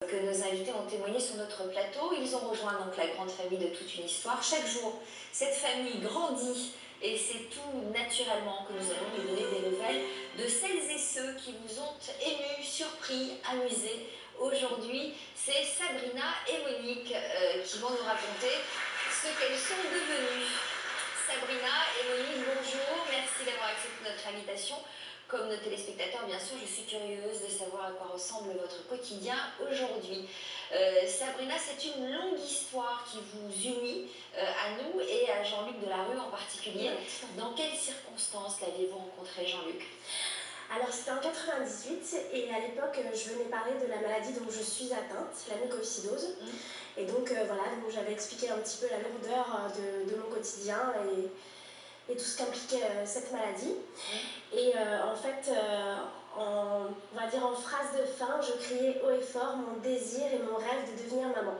Que nos invités ont témoigné sur notre plateau. Ils ont rejoint donc la grande famille de toute une histoire. Chaque jour, cette famille grandit et c'est tout naturellement que nous allons lui donner des nouvelles de celles et ceux qui vous ont émus, surpris, amusés. Aujourd'hui, c'est Sabrina et Monique qui vont nous raconter ce qu'elles sont devenues. Sabrina et Monique, bonjour, merci d'avoir accepté notre invitation. Comme nos téléspectateurs, bien sûr, je suis curieuse de savoir à quoi ressemble votre quotidien aujourd'hui. Sabrina, c'est une longue histoire qui vous unit à nous et à Jean-Luc Delarue en particulier. Dans quelles circonstances l'avez-vous rencontré, Jean-Luc? Alors c'était en 98 et à l'époque je venais parler de la maladie dont je suis atteinte, la mucoviscidose. Et donc voilà, donc j'avais expliqué un petit peu la lourdeur de mon quotidien et tout ce qu'impliquait cette maladie. Et en fait, on va dire en phrase de fin, je criais haut et fort mon désir et mon rêve de devenir maman.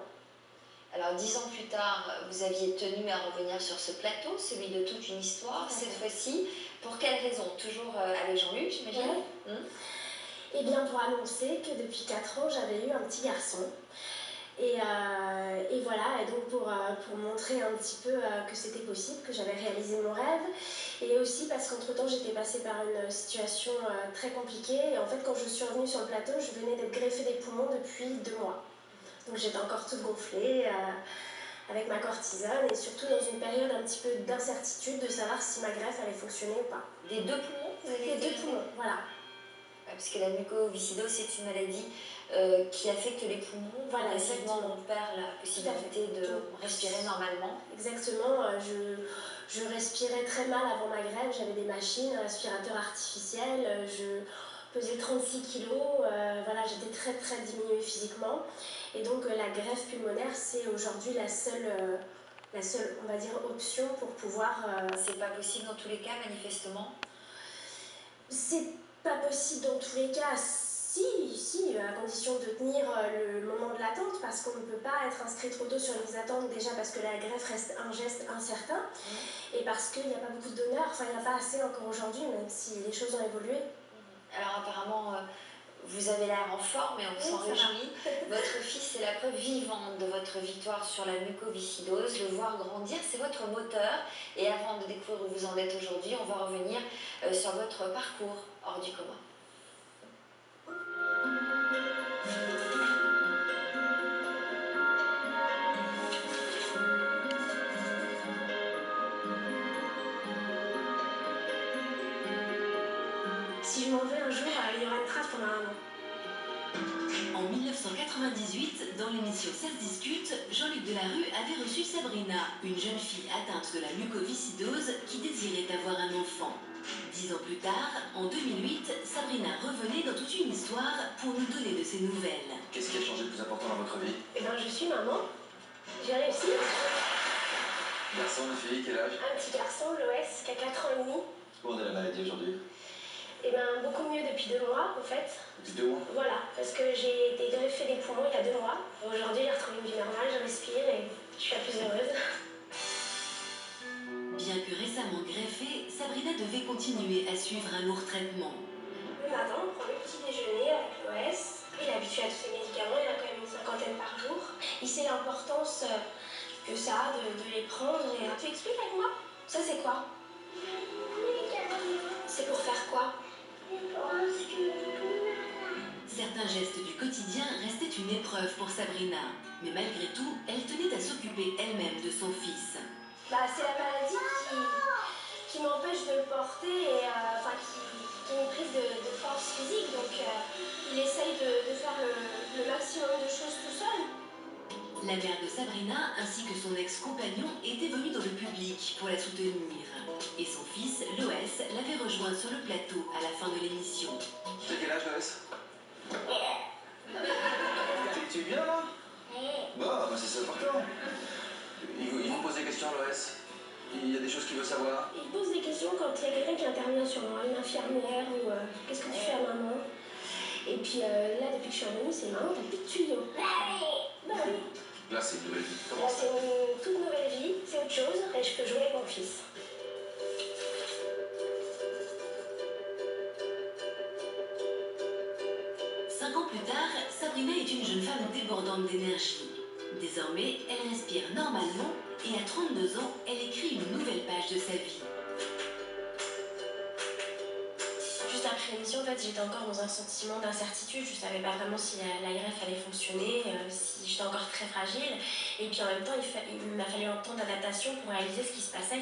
Alors 10 ans plus tard, vous aviez tenu à revenir sur ce plateau, celui de toute une histoire, cette fois-ci. Pour quelle raison? Toujours avec Jean-Luc, j'imagine? Eh bien pour annoncer que depuis 4 ans, j'avais eu un petit garçon. Et voilà, et donc pour montrer un petit peu que c'était possible, que j'avais réalisé mon rêve. Et aussi parce qu'entre-temps, j'étais passée par une situation très compliquée. Et en fait, quand je suis revenue sur le plateau, je venais d'être greffée des poumons depuis 2 mois. Donc j'étais encore toute gonflée, avec ma cortisone, et surtout dans une période un petit peu d'incertitude de savoir si ma greffe allait fonctionner ou pas. Des 2 poumons? Les 2 poumons, voilà. Parce que la mucoviscidose, c'est une maladie qui affecte les poumons. Voilà, progressivement, on perd la possibilité de respirer normalement. Exactement. Je respirais très mal avant ma greffe. J'avais des machines, un respirateur artificiel. Je pesais 36 kilos. Voilà, j'étais très très diminuée physiquement. Et donc la greffe pulmonaire, c'est aujourd'hui la seule, on va dire, option pour pouvoir... C'est pas possible dans tous les cas, manifestement? C'est pas possible dans tous les cas, si, à condition de tenir le moment de l'attente, parce qu'on ne peut pas être inscrit trop tôt sur les attentes, déjà parce que la greffe reste un geste incertain, et parce qu'il n'y a pas beaucoup de donneurs, enfin il n'y a pas assez encore aujourd'hui, même si les choses ont évolué. Alors apparemment, vous avez l'air en forme et on s'en réjouit. Votre fils est la preuve vivante de votre victoire sur la mucoviscidose. Le voir grandir, c'est votre moteur. Et avant de découvrir où vous en êtes aujourd'hui, on va revenir sur votre parcours hors du commun. Si je m'en vais un jour, il y aura une trace pendant un an. En 1998, dans l'émission Ça se discute, Jean-Luc Delarue avait reçu Sabrina, une jeune fille atteinte de la mucoviscidose qui désirait avoir un enfant. 10 ans plus tard, en 2008, Sabrina revenait dans toute une histoire pour nous donner de ses nouvelles. Qu'est-ce qui a changé le plus important dans votre vie? Eh bien, je suis maman. J'ai réussi. Garçon, une fille, quel âge? Un petit garçon, Loès, qui a 4 ans et demi. Où en est la maladie aujourd'hui? Eh bien, beaucoup mieux depuis 2 mois, en fait. Depuis 2 mois? Voilà, parce que j'ai été greffée des poumons il y a 2 mois. Aujourd'hui, j'ai retrouvé une vie normale, je respire et je suis la plus heureuse. Bien que récemment greffée, Sabrina devait continuer à suivre un lourd traitement. Le matin, on prend le petit déjeuner avec l'OS. Il est habitué à tous ces médicaments, il en a quand même une 50aine par jour. Il sait l'importance que ça a de les prendre. Et... Tu expliques avec moi? Ça, c'est quoi? C'est pour faire quoi? Certains gestes du quotidien restaient une épreuve pour Sabrina. Mais malgré tout, elle tenait à s'occuper elle-même de son fils. C'est la maladie qui m'empêche de le porter et qui me prive de force physique. Donc il essaye de faire le maximum de choses tout seul. La mère de Sabrina ainsi que son ex-compagnon étaient venus dans le public pour la soutenir. Et son fils, Loès, l'avait rejoint sur le plateau à la fin de l'émission. Tu as quel âge, Loès? Tu es bien là? Bon, c'est ça important. Il vous pose des questions, Loès? Il y a des choses qu'il veut savoir? Il pose des questions quand il y a quelqu'un qui intervient sur moi, une infirmière ou qu'est-ce que tu fais à maman? Et puis là, depuis que je suis revenue, c'est maman, t'as plus de tuyaux. Bah oui. Là, c'est une nouvelle vie. Là, c'est une toute nouvelle vie, c'est autre chose, et je peux jouer avec mon fils. Cinq ans plus tard, Sabrina est une jeune femme débordante d'énergie. Désormais, elle respire normalement et à 32 ans, elle écrit une nouvelle page de sa vie. Juste après l'émission, en fait, j'étais encore dans un sentiment d'incertitude. Je ne savais pas vraiment si l'ARF allait fonctionner, si j'étais encore très fragile. Et puis en même temps, il m'a fallu un temps d'adaptation pour réaliser ce qui se passait.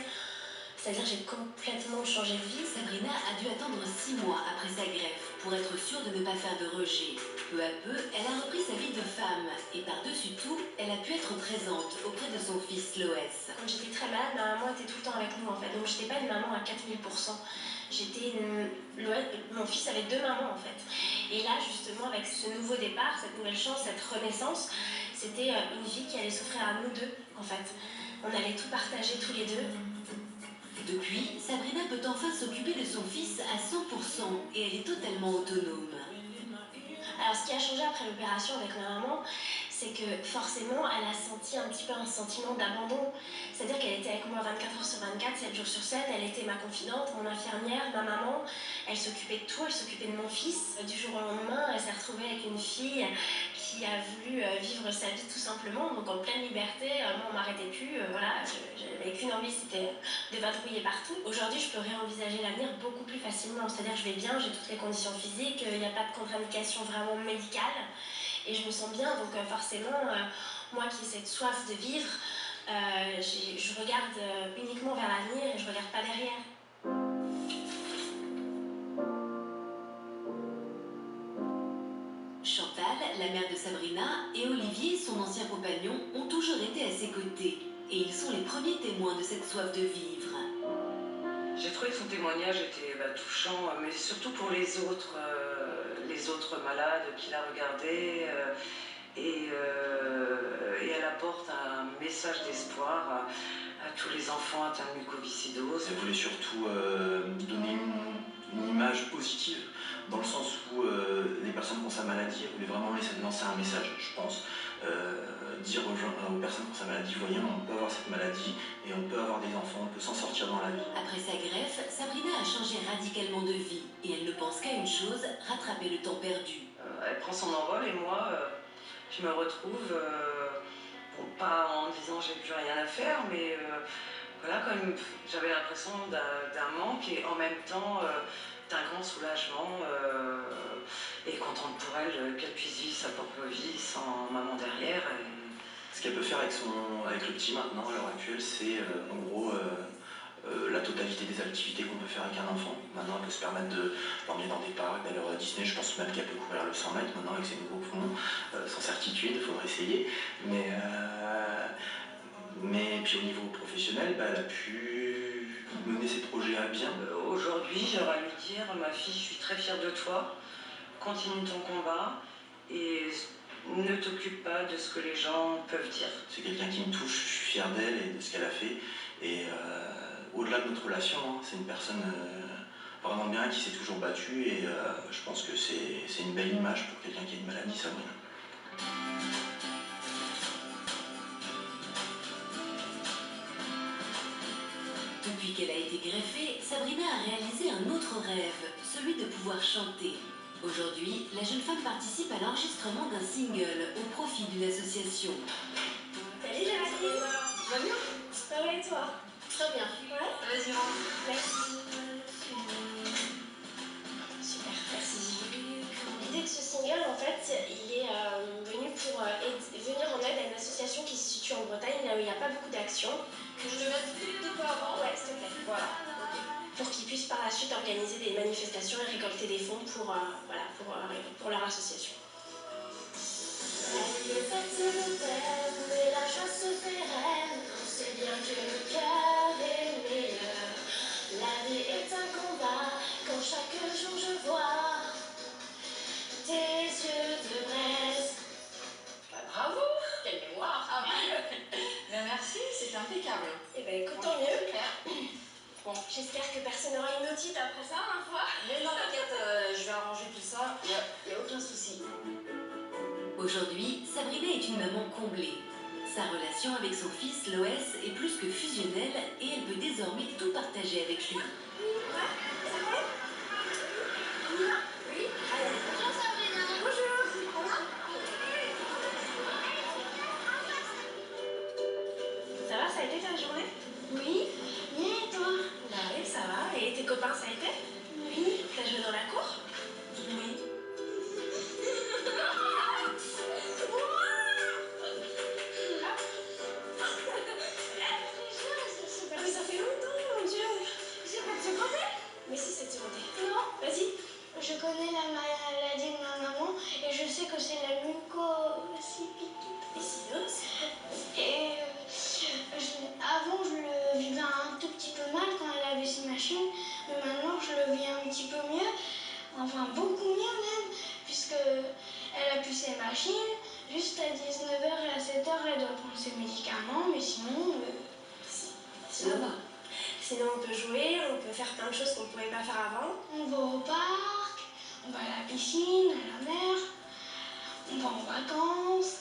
C'est-à-dire que j'ai complètement changé de vie. Sabrina a dû attendre 6 mois après sa greffe pour être sûre de ne pas faire de rejet. Peu à peu, elle a repris sa vie de femme et par-dessus tout, elle a pu être présente auprès de son fils Loès. Quand j'étais très malade, ma maman était tout le temps avec nous en fait. Donc j'étais pas une maman à 4000%. Mon fils avait 2 mamans en fait. Et là justement avec ce nouveau départ, cette nouvelle chance, cette renaissance, c'était une vie qui allait s'offrir à nous deux en fait. On allait tout partager tous les deux. Depuis, Sabrina peut enfin s'occuper de son fils à 100% et elle est totalement autonome. Alors ce qui a changé après l'opération avec ma maman, c'est que forcément elle a senti un petit peu un sentiment d'abandon. C'est-à-dire qu'elle était avec moi 24 heures sur 24, 7 jours sur 7, elle était ma confidente, mon infirmière, ma maman. Elle s'occupait de tout, elle s'occupait de mon fils. Du jour au lendemain, elle s'est retrouvée avec une fille qui a voulu vivre sa vie tout simplement, donc en pleine liberté. Moi on m'arrêtait plus, voilà, j'avais qu'une envie, c'était de vadrouiller partout. Aujourd'hui je peux réenvisager l'avenir beaucoup plus facilement, c'est-à-dire que je vais bien, j'ai toutes les conditions physiques, il n'y a pas de contre-indication vraiment médicale et je me sens bien, donc forcément moi qui ai cette soif de vivre, je regarde uniquement vers l'avenir et je regarde pas derrière. Chantal, la mère de Sabrina, et Olivier, son ancien compagnon, ont toujours été à ses côtés. Et ils sont les premiers témoins de cette soif de vivre. J'ai trouvé que son témoignage était touchant, mais surtout pour les autres malades qui la regardaient. Et elle apporte un message d'espoir à tous les enfants atteints de mucoviscidose. Elle voulait surtout donner une image positive, dans le sens où les personnes qui ont sa maladie, elle voulait vraiment lancer un message, je pense. Dire aux personnes qui ont sa maladie, voyez, on peut avoir cette maladie et on peut avoir des enfants, on peut s'en sortir dans la vie. Après sa greffe, Sabrina a changé radicalement de vie et elle ne pense qu'à une chose, rattraper le temps perdu. Elle prend son envol et moi, je me retrouve, pas en disant j'ai plus rien à faire, mais voilà, comme j'avais l'impression d'un manque et en même temps d'un grand soulagement et contente pour elle qu'elle puisse vivre sa propre vie sans maman derrière. Ce qu'elle peut faire avec le petit maintenant, à l'heure actuelle, c'est en gros la totalité des activités qu'on peut faire avec un enfant. Maintenant, elle peut se permettre de l'emmener dans des parcs, d'aller à Disney. Je pense même qu'elle peut courir le 100 mètres maintenant avec ses nouveaux poumons, sans certitude, il faudrait essayer. Mais puis au niveau professionnel, elle a pu mener ses projets à bien. Aujourd'hui, j'aurais à lui dire, ma fille, je suis très fière de toi, continue ton combat et ne t'occupe pas de ce que les gens peuvent dire. C'est quelqu'un qui me touche, je suis fier d'elle et de ce qu'elle a fait. Et au-delà de notre relation, c'est une personne vraiment bien qui s'est toujours battue et je pense que c'est une belle image pour quelqu'un qui a une maladie, Sabrina. Depuis qu'elle a été greffée, Sabrina a réalisé un autre rêve, celui de pouvoir chanter. Aujourd'hui, la jeune femme participe à l'enregistrement d'un single au profit d'une association. Salut Géraldine. Tu vas bien? Ça va et toi? Très bien. Ouais? Vas-y, rentre. Merci. Super, merci. L'idée de ce single, en fait, il est venu pour venir en aide à une association qui se situe en Bretagne, là où il n'y a pas beaucoup d'actions. Que je le mette de peu avant? Ouais, s'il te plaît. Voilà. Pour qu'ils puissent par la suite organiser des manifestations et récolter des fonds pour leur association. Elle est faite de peine, mais la joie se fait reine. On sait bien que le cœur est meilleur. La vie est un combat, quand chaque jour je vois tes yeux de braise. Bravo! Quelle mémoire! Ah ben merci, c'est impeccable. Eh ben écoute, tant mieux. Bon. J'espère que personne n'aura une otite après ça, ma foi. Mais non, t'inquiète, je vais arranger tout ça, y a aucun souci. Aujourd'hui, Sabrina est une maman comblée. Sa relation avec son fils Loès est plus que fusionnelle et elle peut désormais tout partager avec lui. Ouais, ça va? On y va? Oui. Allez. Bonjour Sabrina. Bonjour. ta journée? Oui, bien et toi? Bah oui, ça va. Et tes copains, ça a été? Oui. T'as joué dans la cour? Oui. Ah mais ça fait longtemps, mon Dieu. Tu connais? Mais si, c'est Timothée. Non, Vas-y. je connais la maladie de ma maman et je sais que c'est la mucoviscidose. Et avant, je le vivais un tout petit peu mal quand elle avait ses machines, mais maintenant, je le vis un petit peu mieux, enfin beaucoup mieux même, puisque elle a plus ses machines. Juste à 19h et à 7h, elle doit prendre ses médicaments, mais sinon, ça va. Sinon, on peut jouer, on peut faire plein de choses qu'on ne pouvait pas faire avant. On va au parc, on va à la piscine, à la mer, on va en vacances.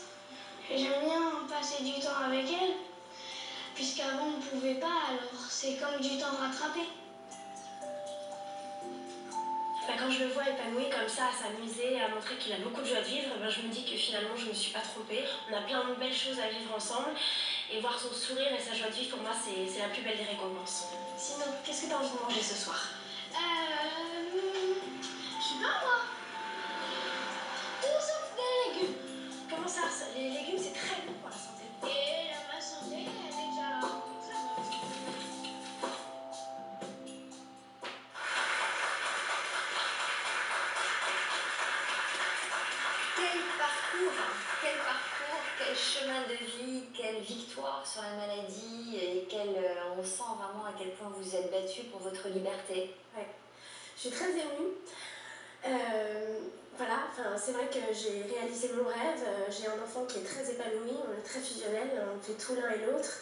Et j'aime bien passer du temps avec elle, puisqu'avant on ne pouvait pas, alors c'est comme du temps rattrapé. Bah, quand je le vois épanoui comme ça, à s'amuser, à montrer qu'il a beaucoup de joie de vivre, ben, je me dis que finalement je ne me suis pas trompée. On a plein de belles choses à vivre ensemble et voir son sourire et sa joie de vivre, pour moi, c'est la plus belle des récompenses. Sinon, qu'est-ce que tu as envie de manger ce soir? Je sais pas moi. Tout sauf des légumes. Comment ça? Les légumes, c'est très bon pour la santé. Et ma santé, elle est déjà très bonne. Quel parcours, quel chemin de vie, quelle victoire sur la maladie et on sent vraiment à quel point vous êtes battu pour votre liberté. Ouais. Je suis très émue. Voilà, c'est vrai que j'ai réalisé mon rêve. J'ai un enfant qui est très épanoui, on est très fusionnel, on fait tout l'un et l'autre.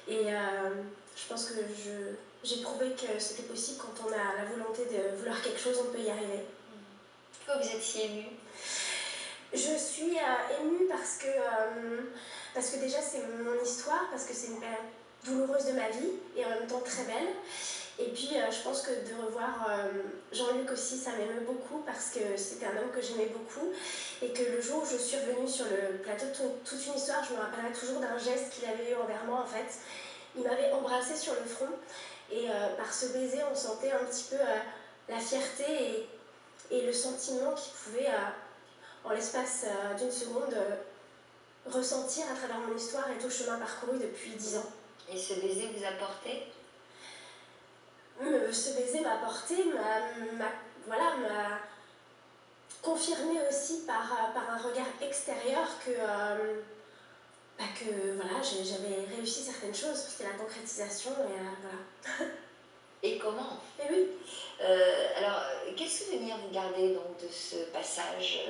Et je pense que j'ai prouvé que c'était possible quand on a la volonté de vouloir quelque chose, on peut y arriver. Pourquoi vous êtes si émue? Je suis émue parce que déjà c'est mon histoire, parce que c'est une période douloureuse de ma vie et en même temps très belle. Et puis je pense que de revoir Jean-Luc aussi, ça m'émeut beaucoup parce que c'était un homme que j'aimais beaucoup et que le jour où je suis revenue sur le plateau de Toute une histoire, je me rappellerai toujours d'un geste qu'il avait eu envers moi en fait. Il m'avait embrassée sur le front et par ce baiser on sentait un petit peu la fierté et le sentiment qu'il pouvait en l'espace d'une seconde ressentir à travers mon histoire et tout le chemin parcouru depuis 10 ans. Et ce baiser vous a porté? Ce baiser m'a porté, m'a confirmé aussi par un regard extérieur que voilà, j'avais réussi certaines choses. C'était la concrétisation et voilà. Et comment? Et oui. Alors, quel souvenir vous gardez donc de ce passage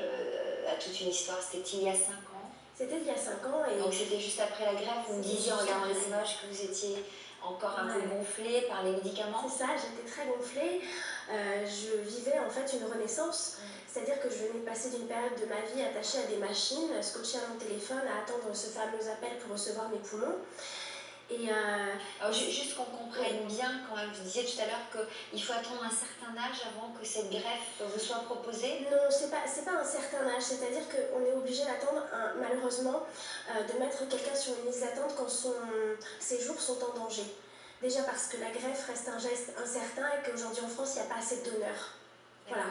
à Toute une histoire? C'était il y a 5 ans? C'était il y a 5 ans. Et donc c'était juste après la greffe, vous me disiez en regardant les images que vous étiez encore un peu gonflée par les médicaments? C'est ça, j'étais très gonflée. Je vivais en fait une renaissance. C'est-à-dire que je venais de passer d'une période de ma vie attachée à des machines, scotchée à mon téléphone, à attendre ce fameux appel pour recevoir mes poumons. Et alors, juste qu'on comprenne bien, quand même, vous disiez tout à l'heure qu'il faut attendre un certain âge avant que cette greffe vous soit proposée? Non, c'est pas un certain âge, c'est-à-dire qu'on est obligé d'attendre, malheureusement, de mettre quelqu'un sur une liste d'attente quand ses jours sont en danger. Déjà parce que la greffe reste un geste incertain et qu'aujourd'hui en France, il n'y a pas assez de donneurs. Voilà.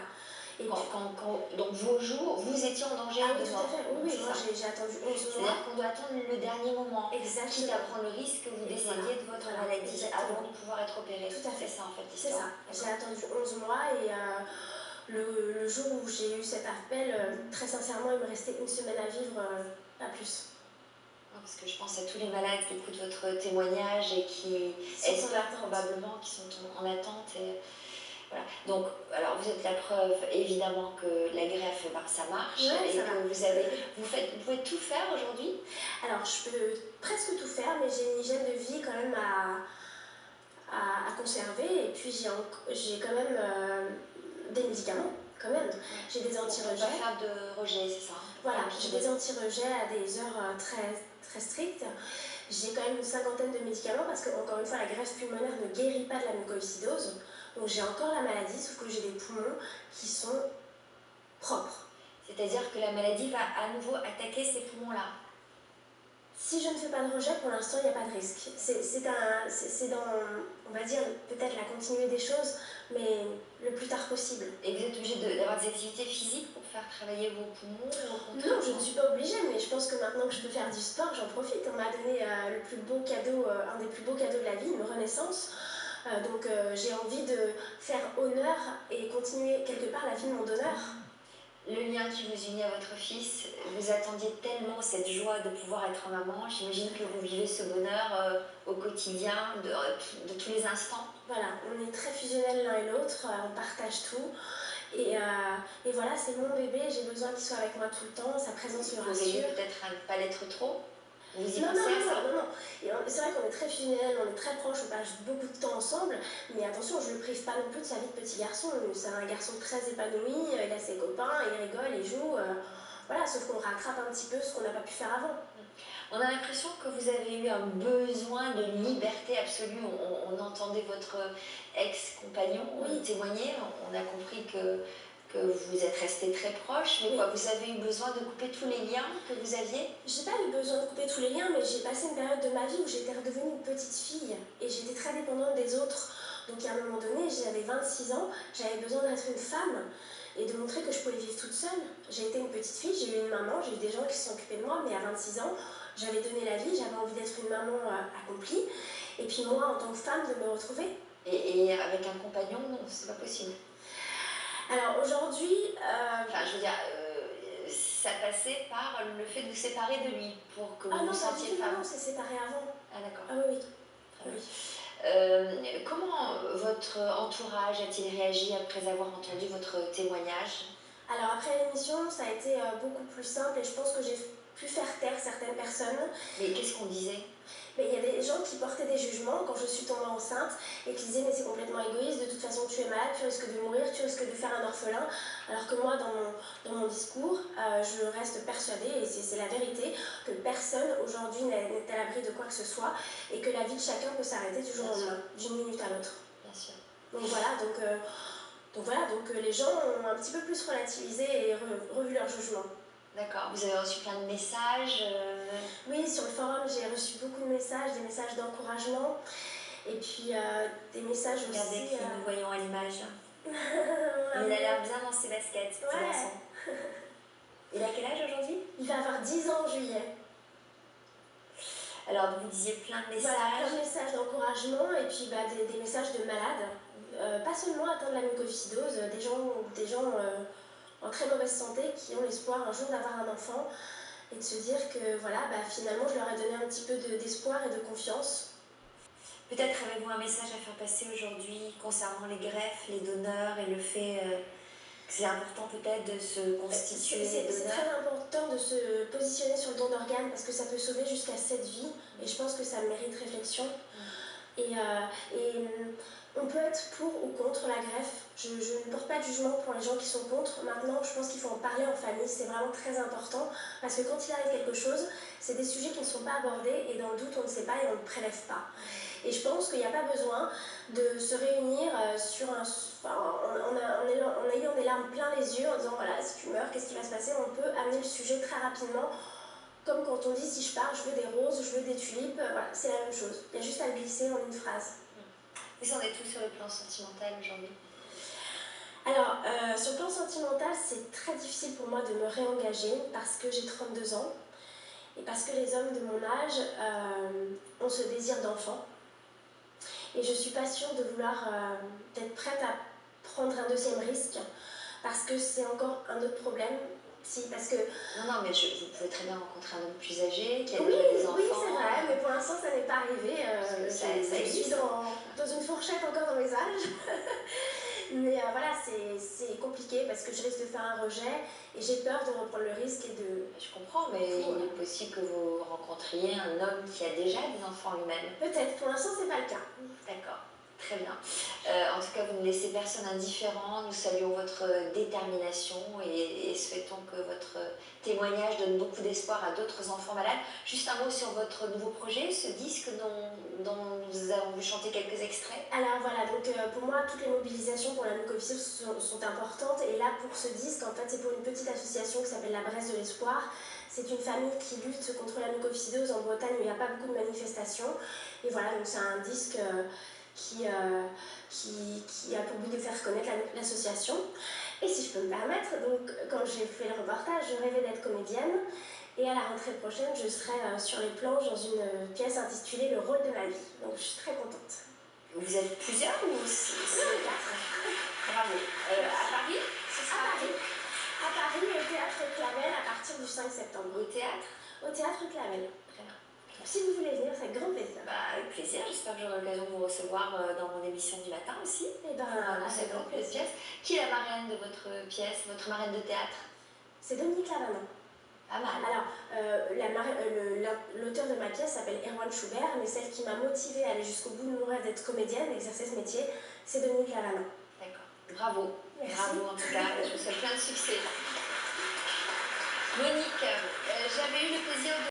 Et donc vos jours, vous étiez en danger? Ah oui, tout à fait. Oui, moi j'ai attendu 11 mois. C'est-à-dire qu'on doit attendre le dernier moment. Exactement. Quitte à prendre le risque que vous décédiez de votre maladie avant de pouvoir être opéré. Tout à fait. C'est ça en fait C'est l'histoire. ça. J'ai attendu 11 mois et le jour où j'ai eu cet appel, très sincèrement, il me restait une semaine à vivre, pas plus. Parce que je pense à tous les malades qui écoutent votre témoignage et qui espèrent probablement, qui sont en attente. Et voilà. Donc, alors vous êtes la preuve évidemment que la greffe, ça marche, ouais, et ça que vous pouvez tout faire aujourd'hui? Alors je peux presque tout faire, mais j'ai une hygiène de vie quand même à conserver. Et puis j'ai quand même des médicaments, quand même. J'ai des anti-rejets. On va faire de rejet, c'est ça? Voilà, j'ai des anti-rejets à des heures très strictes. J'ai quand même une 50aine de médicaments parce que, encore une fois, la greffe pulmonaire ne guérit pas de la mucoviscidose. Donc j'ai encore la maladie, sauf que j'ai des poumons qui sont propres. C'est-à-dire que la maladie va à nouveau attaquer ces poumons-là? Si je ne fais pas de rejet, pour l'instant, il n'y a pas de risque. C'est dans, on va dire, peut-être la continuité des choses, mais le plus tard possible. Et vous êtes obligé d'avoir des activités physiques pour faire travailler vos poumons ou au contraire? Non, je ne suis pas obligée, mais je pense que maintenant que je peux faire du sport, j'en profite. On m'a donné le plus beau cadeau, un des plus beaux cadeaux de la vie, une renaissance. Donc j'ai envie de faire honneur et continuer quelque part la vie de mon donneur. Le lien qui vous unit à votre fils, vous attendiez tellement cette joie de pouvoir être maman. J'imagine que vous vivez ce bonheur au quotidien, de tous les instants. Voilà, on est très fusionnels l'un et l'autre, on partage tout. Et voilà, c'est mon bébé, j'ai besoin qu'il soit avec moi tout le temps, sa présence me Vous veillez rassure. peut-être à ne pas l'être trop. Vous y Non, pensez à ça? non. C'est vrai qu'on est très fusionnels, on est très proches, on passe beaucoup de temps ensemble, mais attention, je ne le prive pas non plus de sa vie de petit garçon. C'est un garçon très épanoui, il a ses copains, il rigole, il joue. Voilà, sauf qu'on rattrape un petit peu ce qu'on n'a pas pu faire avant. On a l'impression que vous avez eu un besoin de liberté absolue. On entendait votre ex-compagnon témoigner. On a compris que vous êtes restés très proches. Mais quoi, vous avez eu besoin de couper tous les liens que vous aviez? J'ai pas eu besoin de couper tous les liens, mais j'ai passé une période de ma vie où j'étais redevenue une petite fille et j'étais très dépendante des autres. Donc à un moment donné, j'avais 26 ans, j'avais besoin d'être une femme et de montrer que je pouvais vivre toute seule. J'ai été une petite fille, j'ai eu une maman, j'ai eu des gens qui se sont occupés de moi, mais à 26 ans, j'avais donné la vie, j'avais envie d'être une maman accomplie. Et puis moi, en tant que femme, de me retrouver. Et avec un compagnon, non, c'est pas possible. Alors aujourd'hui... Enfin, je veux dire, ça passait par le fait de vous séparer de lui pour que vous vous sentiez femme. Non, on s'est séparés avant. Ah d'accord. Ah oui. Très bien. Comment votre entourage a-t-il réagi après avoir entendu votre témoignage? Alors après l'émission, ça a été beaucoup plus simple et je pense que j'ai pu faire taire certaines personnes. Mais qu'est-ce qu'on disait? Mais il y a des gens qui portaient des jugements quand je suis tombée enceinte et qui disaient mais c'est complètement égoïste, de toute façon tu es malade, tu risques de mourir, tu risques de faire un orphelin. Alors que moi dans mon discours, je reste persuadée, et c'est la vérité, que personne aujourd'hui n'est à l'abri de quoi que ce soit et que la vie de chacun peut s'arrêter du jour au lendemain, d'une minute à l'autre. Bien sûr. Donc voilà, donc les gens ont un petit peu plus relativisé et revu leur jugement. D'accord. Vous avez reçu plein de messages Oui, sur le forum, j'ai reçu beaucoup de messages, des messages d'encouragement et puis des messages aussi... Regardez qui nous voyons à l'image. Il a l'air bien dans ses baskets, petit garçon. Il a quel âge aujourd'hui? Il va avoir 10 ans en juillet. Alors, vous disiez plein de messages. Voilà, plein de messages d'encouragement et puis des messages de malades. Pas seulement atteints de la mucoviscidose, des gens en très mauvaise santé qui ont l'espoir un jour d'avoir un enfant et de se dire que voilà, finalement je leur ai donné un petit peu d'espoir et de confiance. Peut-être avez-vous un message à faire passer aujourd'hui concernant les greffes, les donneurs et le fait que c'est important peut-être de se constituer C'est donneur? très important de se positionner sur le don d'organes parce que ça peut sauver jusqu'à 7 vies et je pense que ça mérite réflexion. Et on peut être pour ou contre la greffe. Je ne porte pas de jugement pour les gens qui sont contre. Maintenant, je pense qu'il faut en parler en famille, c'est vraiment très important parce que quand il arrive quelque chose, c'est des sujets qui ne sont pas abordés et dans le doute, on ne sait pas et on ne prélève pas. Et je pense qu'il n'y a pas besoin de se réunir en ayant des larmes plein les yeux en disant voilà, si tu meurs, qu'est-ce qui va se passer? On peut amener le sujet très rapidement. Comme quand on dit si je pars, je veux des roses, je veux des tulipes, voilà, c'est la même chose. Il y a juste à le glisser en une phrase. Vous en êtes tout sur le plan sentimental aujourd'hui? Alors, sur le plan sentimental, c'est très difficile pour moi de me réengager parce que j'ai 32 ans et parce que les hommes de mon âge ont ce désir d'enfant. Et je ne suis pas sûre de vouloir d'être prête à prendre un deuxième risque parce que c'est encore un autre problème. Si, parce que... Non, mais vous pouvez très bien rencontrer un homme plus âgé qui a déjà des enfants. Oui, c'est vrai, mais pour l'instant, ça n'est pas arrivé. Je suis dans une fourchette encore dans mes âges. Mais voilà, c'est compliqué parce que je risque de faire un rejet et j'ai peur de reprendre le risque et de... Je comprends, mais il est possible que vous rencontriez un homme qui a déjà des enfants lui-même. Peut-être, pour l'instant, c'est pas le cas. D'accord. Très bien. En tout cas, vous ne laissez personne indifférent. Nous saluons votre détermination et souhaitons que votre témoignage donne beaucoup d'espoir à d'autres enfants malades. Juste un mot sur votre nouveau projet, ce disque dont nous avons vu chanter quelques extraits. Alors voilà, donc pour moi, toutes les mobilisations pour la mucoviscidose sont importantes. Et là, pour ce disque, en fait, c'est pour une petite association qui s'appelle La Bresse de l'Espoir. C'est une famille qui lutte contre la mucoviscidose en Bretagne où il n'y a pas beaucoup de manifestations. Et voilà, donc c'est un disque qui a pour but de faire connaître l'association. Et si je peux me permettre, donc quand j'ai fait le reportage, je rêvais d'être comédienne. Et à la rentrée prochaine, je serai sur les planches dans une pièce intitulée Le rôle de ma vie. Donc je suis très contente. Vous êtes plusieurs ou c'est 4? Bravo. À Paris, ce sera À Paris, au Théâtre Clavel à partir du 5 septembre. au théâtre? Au Théâtre Clavel. Très bien. Si vous voulez venir, c'est avec grand plaisir. Avec plaisir, j'espère que j'aurai l'occasion de vous recevoir dans mon émission du matin aussi. Et ben, C'est avec grand plaisir. Qui est la marraine de votre pièce, votre marraine de théâtre? C'est Dominique Lavanant. Pas mal. Alors, l'auteur de ma pièce s'appelle Erwan Schubert, mais celle qui m'a motivée à aller jusqu'au bout de mon rêve d'être comédienne, d'exercer ce métier, c'est Dominique Lavanant. D'accord. Bravo. Merci. Bravo en tout cas. Je vous souhaite plein de succès. Monique, j'avais eu le plaisir de